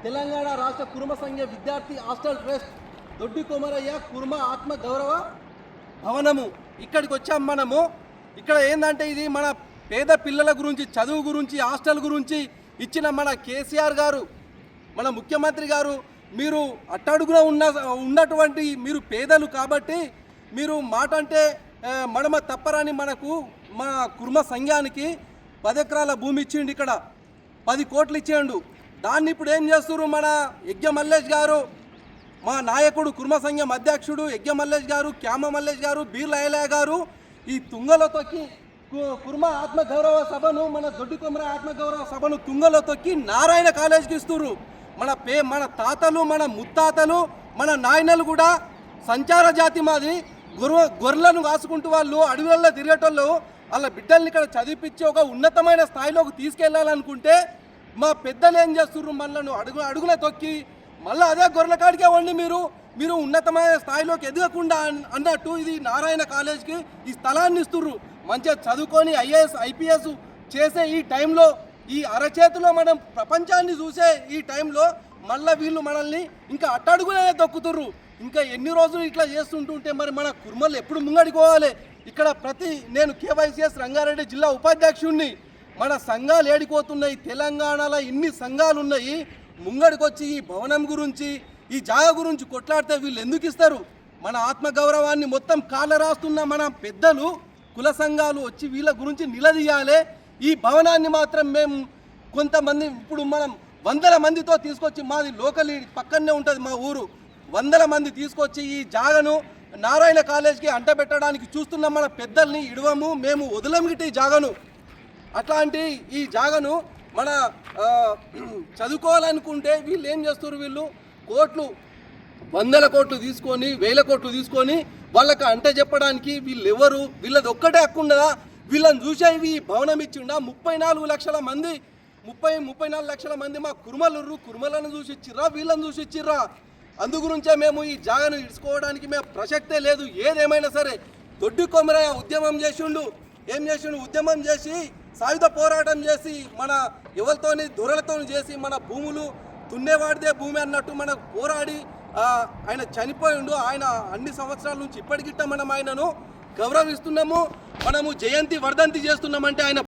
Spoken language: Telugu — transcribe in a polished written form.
తెలంగాణ రాష్ట్ర కుర్మ సంఘ విద్యార్థి హాస్టల్ ట్రస్ట్ దొడ్డి కొమరయ్య కుర్మ ఆత్మ గౌరవ భవనము ఇక్కడికి వచ్చాం మనము. ఇక్కడ ఏంటంటే ఇది మన పేద పిల్లల గురించి, చదువు గురించి, హాస్టల్ గురించి ఇచ్చిన మన కేసీఆర్ గారు, మన ముఖ్యమంత్రి గారు, మీరు అట్టడుగున ఉన్నటువంటి మీరు పేదలు కాబట్టి మీరు మాట అంటే మడమ తప్పరని మనకు మా కుర్మ సంఘానికి 10 ఎకరాల భూమి ఇచ్చిండు, ఇక్కడ 10 కోట్లు ఇచ్చేయండు. దాన్ని ఇప్పుడు ఏం చేస్తున్నారు మన యజ్ఞ మల్లేష్ గారు, మా నాయకుడు కుర్మ సంఘం అధ్యక్షుడు యజ్ఞ మల్లేష్ గారు, క్యామ మల్లేష్ గారు, బీర్ల ఐలయ్య గారు ఈ తుంగలో తొక్కి కుర్మ ఆత్మగౌరవ సభను, మన దొడ్డి కొమర ఆత్మగౌరవ సభను తుంగలో తొక్కి నారాయణ కాలేజీకి ఇస్తున్నారు. మన తాతలు, మన ముత్తాతలు, మన నాయనలు కూడా సంచార జాతి మాది. గొర్రెలను కాసుకుంటూ వాళ్ళు అడవులలో తిరిగేటోళ్ళు వాళ్ళ బిడ్డల్ని ఇక్కడ చదివిపించి ఒక ఉన్నతమైన స్థాయిలోకి తీసుకెళ్లాలనుకుంటే మా పెద్దలు ఏం చేస్తున్నారు, మనల్ని అడుగున తొక్కి మళ్ళీ అదే గొర్రెల కాడికే వండి మీరు ఉన్నతమైన స్థాయిలోకి ఎదగకుండా అన్నట్టు ఇది నారాయణ కాలేజ్కి ఈ స్థలాన్ని ఇస్తుర్రు. మంచిగా చదువుకొని ఐఏఎస్ ఐపీఎస్ చేసే ఈ టైంలో, ఈ అరచేతిలో మనం ప్రపంచాన్ని చూసే ఈ టైంలో మళ్ళీ వీళ్ళు మనల్ని ఇంకా అట్టడుగునే తొక్కుతుర్రు. ఇంకా ఎన్ని రోజులు ఇట్లా చేస్తుంటుంటే మరి మన కుర్మలు ఎప్పుడు ముంగడిపోవాలి? ఇక్కడ నేను కేవైసీఎస్ రంగారెడ్డి జిల్లా ఉపాధ్యక్షుడిని. మన సంఘాలు ఏడిపోతున్నాయి, తెలంగాణలో ఇన్ని సంఘాలు ఉన్నాయి. ముంగడికొచ్చి ఈ భవనం గురించి, ఈ జాగ గురించి కొట్లాడితే వీళ్ళు ఎందుకు ఇస్తారు? మన ఆత్మగౌరవాన్ని మొత్తం కాళ్ళ రాస్తున్న మన పెద్దలు, కుల సంఘాలు వచ్చి వీళ్ళ గురించి నిలదీయాలి. ఈ భవనాన్ని మాత్రం మేము కొంతమంది ఇప్పుడు మనం 100 మందితో తీసుకొచ్చి, మాది లోకల్ పక్కనే ఉంటుంది మా ఊరు, 100 మంది తీసుకొచ్చి ఈ జాగను నారాయణ కాలేజ్కి అంటబెట్టడానికి చూస్తున్న మన పెద్దల్ని ఇడవము, మేము వదలంగిటి ఈ జాగను. అట్లాంటి ఈ జాగను మన చదువుకోవాలనుకుంటే వీళ్ళు ఏం చేస్తారు, వీళ్ళు కోట్లు, 100 కోట్లు తీసుకొని 1000 కోట్లు తీసుకొని వాళ్ళకి అంటే చెప్పడానికి వీళ్ళు ఎవరు? వీళ్ళది ఒక్కటే హక్కు ఉండదా? వీళ్ళని చూసేవి ఈ భవనం ఇచ్చిండా 34 లక్షల మంది, 34 లక్షల మంది మా కుర్మలను చూసి ఇచ్చిర్రా, వీళ్ళని చూసి ఇచ్చిర్రా? అందుగురించే మేము ఈ జాగను ఇడుచుకోవడానికి మేము ప్రసక్తే లేదు. ఏదేమైనా సరే దొడ్డి కొమరయ్య ఉద్యమం చేసిండు, ఏం చేసిండు? ఉద్యమం చేసి సాయుధ పోరాటం చేసి మన ఎవరితోని దొరలతో చేసి మన భూములు దున్నేవాడిదే భూమి అన్నట్టు మనకు పోరాడి ఆయన చనిపోయిండు. ఆయన అన్ని సంవత్సరాల నుంచి ఇప్పటికిట్ట మనం ఆయనను గౌరవిస్తున్నాము. మనము జయంతి వర్ధంతి చేస్తున్నామంటే ఆయన